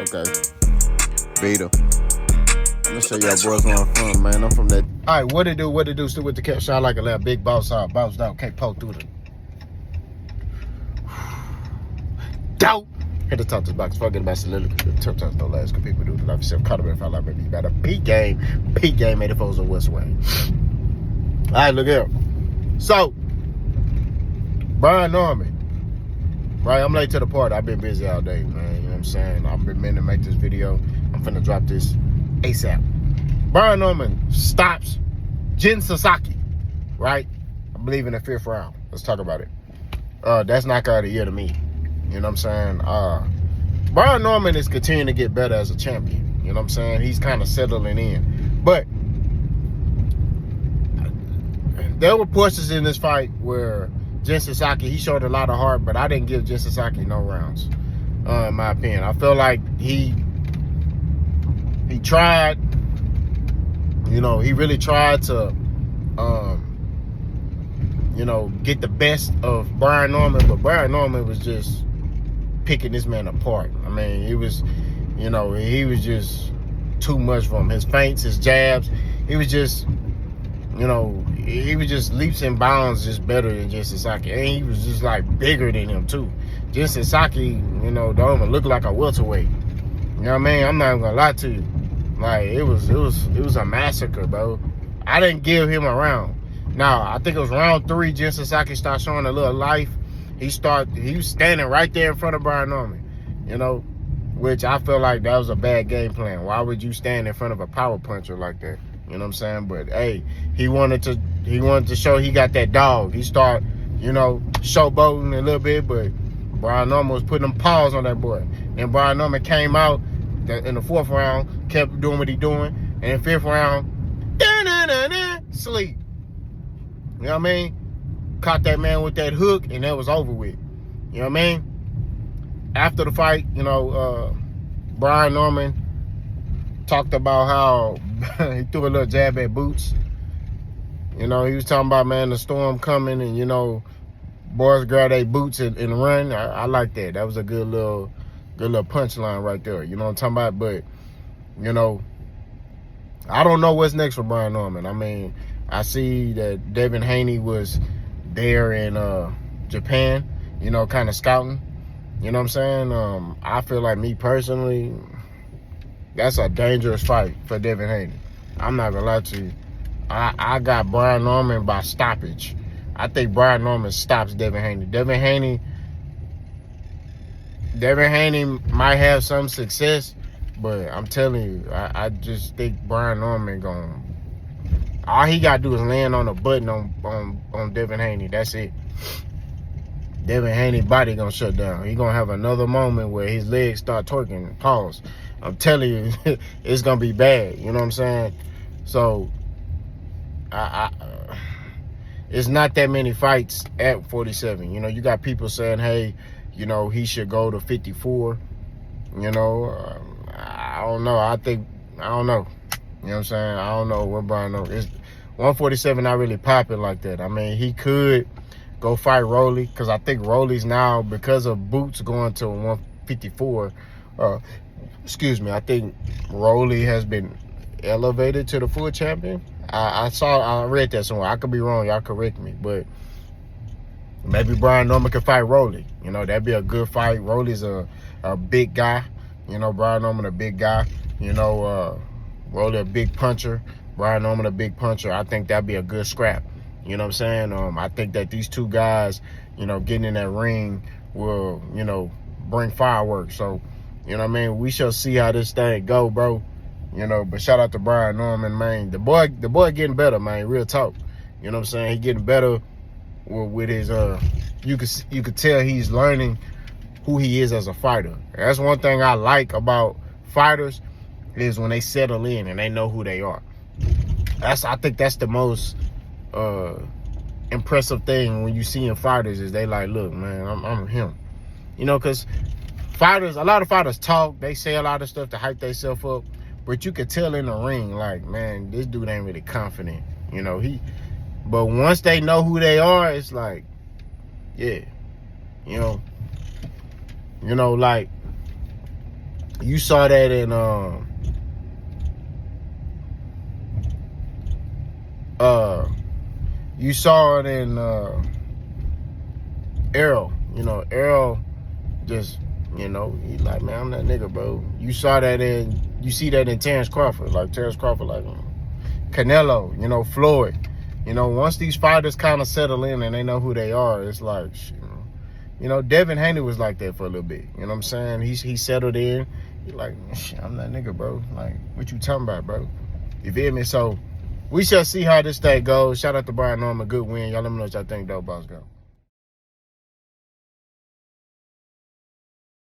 Okay. Beta. I'm gonna show y'all boys where I'm from, man. I'm from that. All right, what it do? Still with the cap shot like a little big boss out, boss down, can't poke through the. Dope. Hit the top this box. Forget about soliloquy. Sometimes no last good people do the life yourself. Caught up if I like baby. You better peak game. Peak game made the foes of West Wing. All right, look here. So, Brian Norman. Right, I'm late to the party. I've been busy all day, man. You know what I'm saying? I've been meaning to make this video. I'm finna drop this ASAP. Brian Norman stops Jin Sasaki, right? I believe in the 5th round. Let's talk about it. That's knockout of the year to me. You know what I'm saying? Brian Norman is continuing to get better as a champion. You know what I'm saying? He's kind of settling in. But there were portions in this fight where Jin Sasaki, he showed a lot of heart, but I didn't give Jin Sasaki no rounds, in my opinion. I feel like he tried, he really tried to, get the best of Brian Norman, but Brian Norman was just picking this man apart. I mean, he was just too much for him. His feints, his jabs, he was just leaps and bounds just better than Jin Sasaki. And he was just like bigger than him too. Jin Sasaki, don't even look like a welterweight. You know what I mean? I'm not even gonna lie to you. Like it was a massacre, bro. I didn't give him a round. Now, I think it was round 3, Jin Sasaki started showing a little life. He was standing right there in front of Brian Norman, which I feel like that was a bad game plan. Why would you stand in front of a power puncher like that? You know what I'm saying? But hey, he wanted to show he got that dog. He started, showboating a little bit, but Brian Norman was putting them paws on that boy. And Brian Norman came out in the 4th round, kept doing what he doing, and in the 5th round, sleep. You know what I mean? Caught that man with that hook, and that was over with. You know what I mean? After the fight, Brian Norman talked about how he threw a little jab at Boots. He was talking about, man, the storm coming, and boys grab their boots and run. I like that. That was a good little punchline right there. You know what I'm talking about? But I don't know what's next for Brian Norman. I mean, I see that Devin Haney was there in Japan, kind of scouting. You know what I'm saying? I feel like, me personally, that's a dangerous fight for Devin Haney. I'm not gonna lie to you. I got Brian Norman by stoppage. I think Brian Norman stops Devin Haney. Devin Haney might have some success, but I'm telling you, I just think Brian Norman all he gotta do is land on a button on Devin Haney. That's it. Devin Haney body gonna shut down. He gonna have another moment where his legs start twerking. Pause. I'm telling you, it's gonna be bad. You know what I'm saying? So, it's not that many fights at 47. You got people saying, hey, he should go to 54. I don't know. I don't know. You know what I'm saying? I don't know what Brian knows. 147 not really popping like that. I mean, he could go fight Rolly, because I think Rolly's now, because of Boots going to 154, I think Rolly has been elevated to the full champion. I read that somewhere. I could be wrong. Y'all correct me. But maybe Brian Norman could fight Rolly. That'd be a good fight. Rolly's a big guy. Brian Norman a big guy. Rolly a big puncher. Brian Norman a big puncher. I think that'd be a good scrap. You know what I'm saying? I think that these two guys, getting in that ring will, bring fireworks. So, you know what I mean? We shall see how this thing go, bro. But shout out to Brian Norman, man. The boy getting better, man. Real talk. You know what I'm saying? He getting better with his you could tell he's learning who he is as a fighter. That's one thing I like about fighters, is when they settle in and they know who they are. I think that's the most impressive thing when you see in fighters, is they like, look, man, I'm him. Because a lot of fighters talk, they say a lot of stuff to hype themselves up, but you could tell in the ring, like, man, this dude ain't really confident. But once they know who they are, it's like, yeah, like You saw that in you saw it in Errol. You know, Errol just, you know, he like, man, I'm that nigga, bro. You see that in Terrence Crawford. Like, Terrence Crawford, like, Canelo, you know, Floyd. You know, once these fighters kind of settle in and they know who they are, it's like, you know, Devin Haney was like that for a little bit. You know what I'm saying? He settled in. He like, shit, I'm that nigga, bro. Like, what you talking about, bro? You feel me? So, we shall see how this thing goes. Shout out to Brian Norman. Good win. Y'all let me know what y'all think, though, boss go.